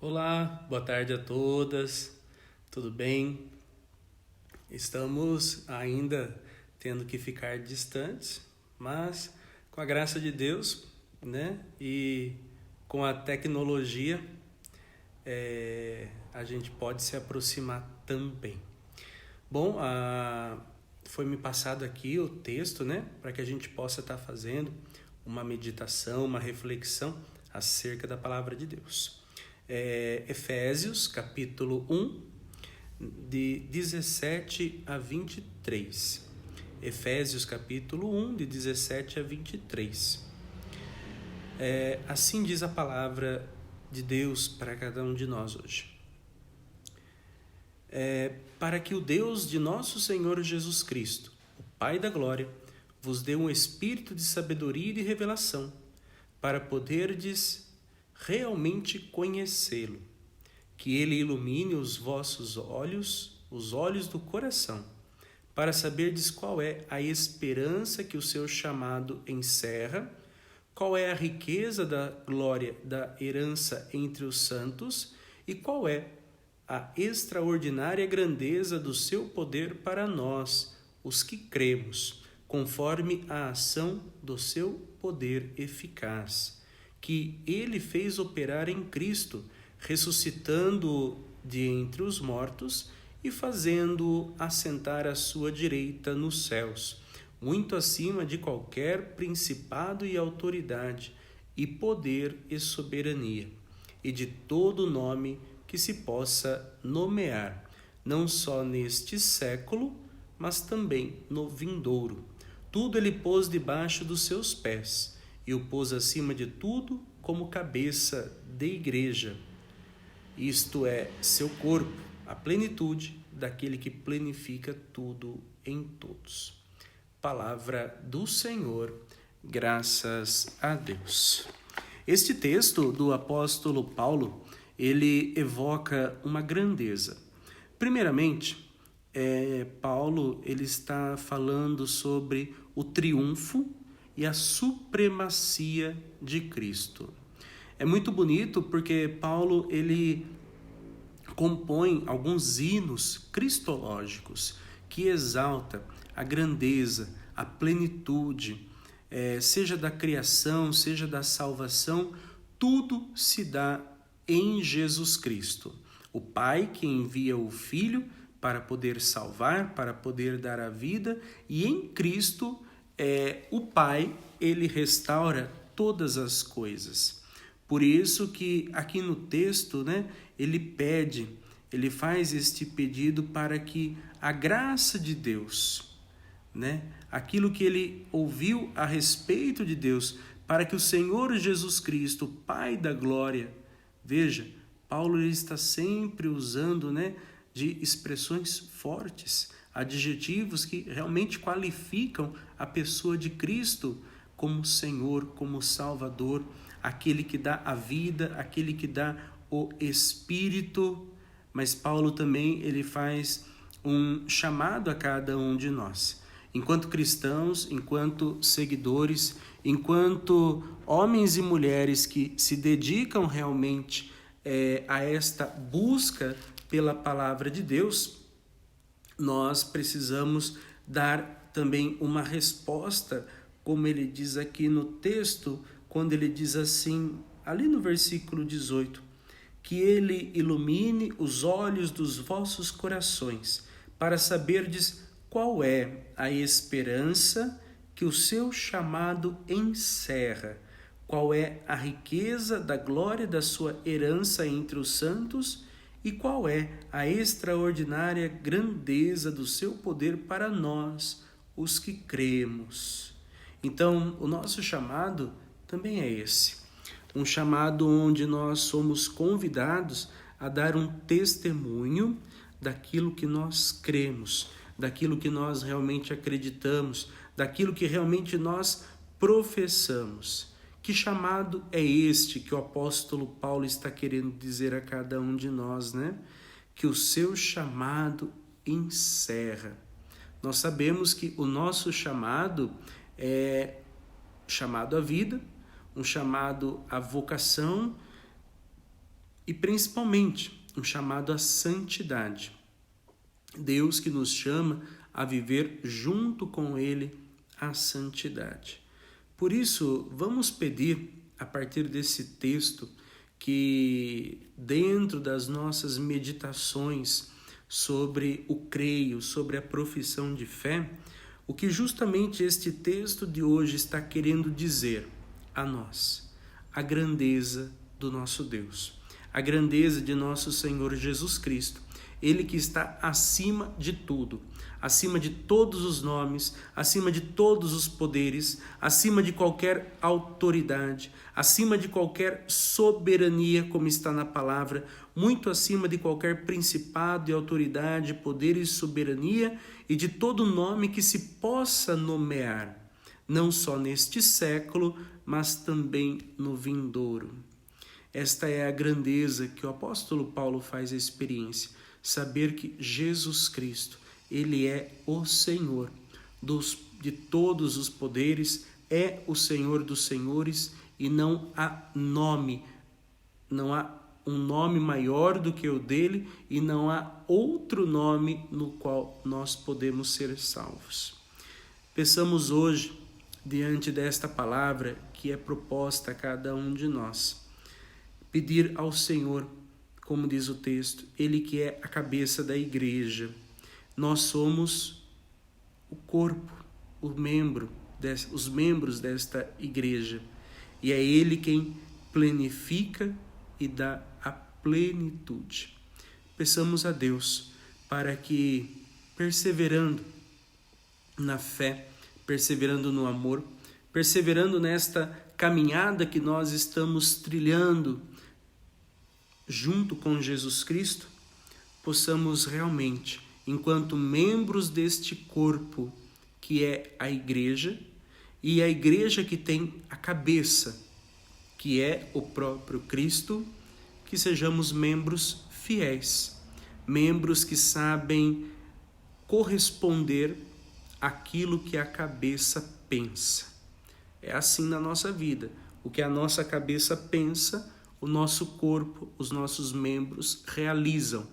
Olá, boa tarde a todas, tudo bem? Estamos ainda tendo que ficar distantes, mas com a graça de Deus, né? E com a tecnologia, a gente pode se aproximar também. Bom, foi me passado aqui o texto, né? Para que a gente possa estar fazendo uma meditação, uma reflexão acerca da palavra de Deus. Efésios, capítulo 1, de 17 a 23. Efésios, capítulo 1, de 17 a 23. Assim diz a palavra de Deus para cada um de nós hoje. Para que o Deus de nosso Senhor Jesus Cristo, o Pai da glória, vos dê um espírito de sabedoria e de revelação, para poderdes realmente conhecê-lo, que ele ilumine os vossos olhos, os olhos do coração, para saberdes qual é a esperança que o seu chamado encerra, qual é a riqueza da glória da herança entre os santos e qual é a extraordinária grandeza do seu poder para nós, os que cremos, conforme a ação do seu poder eficaz, que ele fez operar em Cristo, ressuscitando-o de entre os mortos e fazendo-o assentar à sua direita nos céus, muito acima de qualquer principado e autoridade, e poder e soberania, e de todo nome que se possa nomear, não só neste século, mas também no vindouro. Tudo ele pôs debaixo dos seus pés, e o pôs acima de tudo como cabeça da igreja. Isto é, seu corpo, a plenitude daquele que plenifica tudo em todos. Palavra do Senhor, graças a Deus. Este texto do apóstolo Paulo, ele evoca uma grandeza. Primeiramente, Paulo ele está falando sobre o triunfo e a supremacia de Cristo. É muito bonito porque Paulo ele compõe alguns hinos cristológicos que exalta a grandeza, a plenitude, seja da criação, seja da salvação, tudo se dá em Jesus Cristo. O Pai que envia o Filho para poder salvar, para poder dar a vida, e em Cristo o Pai, ele restaura todas as coisas. Por isso que aqui no texto, né, ele faz este pedido para que a graça de Deus, né, aquilo que ele ouviu a respeito de Deus, para que o Senhor Jesus Cristo, Pai da glória, veja, Paulo ele está sempre usando, né, de expressões fortes, adjetivos que realmente qualificam a pessoa de Cristo como Senhor, como Salvador, aquele que dá a vida, aquele que dá o Espírito. Mas Paulo também ele faz um chamado a cada um de nós. Enquanto cristãos, enquanto seguidores, enquanto homens e mulheres que se dedicam realmente a esta busca pela palavra de Deus, nós precisamos dar também uma resposta, como ele diz aqui no texto, quando ele diz assim, ali no versículo 18, que ele ilumine os olhos dos vossos corações, para saberdes qual é a esperança que o seu chamado encerra, qual é a riqueza da glória da sua herança entre os santos e qual é a extraordinária grandeza do seu poder para nós, os que cremos. Então, o nosso chamado também é esse. Um chamado onde nós somos convidados a dar um testemunho daquilo que nós cremos, daquilo que nós realmente acreditamos, daquilo que realmente nós professamos. Que chamado é este que o apóstolo Paulo está querendo dizer a cada um de nós, né? Que o seu chamado encerra. Nós sabemos que o nosso chamado é chamado à vida, um chamado à vocação e principalmente um chamado à santidade. Deus que nos chama a viver junto com Ele a santidade. Por isso, vamos pedir, a partir desse texto, que dentro das nossas meditações sobre o creio, sobre a profissão de fé, o que justamente este texto de hoje está querendo dizer a nós, a grandeza do nosso Deus, a grandeza de nosso Senhor Jesus Cristo, Ele que está acima de tudo, acima de todos os nomes, acima de todos os poderes, acima de qualquer autoridade, acima de qualquer soberania, como está na palavra, muito acima de qualquer principado e autoridade, poder e soberania e de todo nome que se possa nomear, não só neste século, mas também no vindouro. Esta é a grandeza que o apóstolo Paulo faz a experiência, saber que Jesus Cristo, Ele é o Senhor de todos os poderes, é o Senhor dos senhores e não há um nome maior do que o dele e não há outro nome no qual nós podemos ser salvos. Peçamos hoje, diante desta palavra que é proposta a cada um de nós, pedir ao Senhor, como diz o texto, Ele que é a cabeça da igreja. Nós somos o corpo, os membros desta igreja. E é Ele quem planifica e dá a plenitude. Peçamos a Deus para que, perseverando na fé, perseverando no amor, perseverando nesta caminhada que nós estamos trilhando junto com Jesus Cristo, possamos realmente, enquanto membros deste corpo que é a igreja, e a igreja que tem a cabeça, que é o próprio Cristo, que sejamos membros fiéis, membros que sabem corresponder àquilo que a cabeça pensa. É assim na nossa vida. O que a nossa cabeça pensa, o nosso corpo, os nossos membros realizam.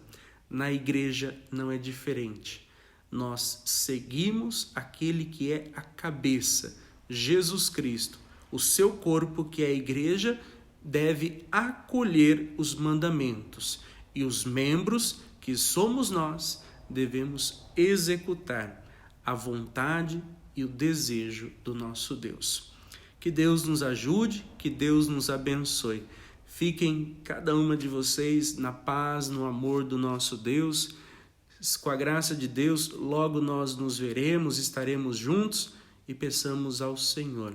Na igreja não é diferente. Nós seguimos aquele que é a cabeça, Jesus Cristo. O seu corpo, que é a igreja, deve acolher os mandamentos. E os membros, que somos nós, devemos executar a vontade e o desejo do nosso Deus. Que Deus nos ajude, que Deus nos abençoe. Fiquem cada uma de vocês na paz, no amor do nosso Deus. Com a graça de Deus, logo nós nos veremos, estaremos juntos e peçamos ao Senhor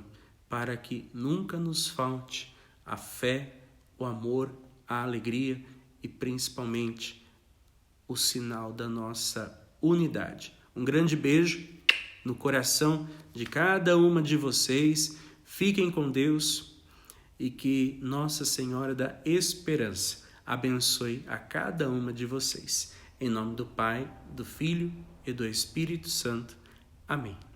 para que nunca nos falte a fé, o amor, a alegria e principalmente o sinal da nossa unidade. Um grande beijo no coração de cada uma de vocês. Fiquem com Deus. E que Nossa Senhora da Esperança abençoe a cada uma de vocês. Em nome do Pai, do Filho e do Espírito Santo. Amém.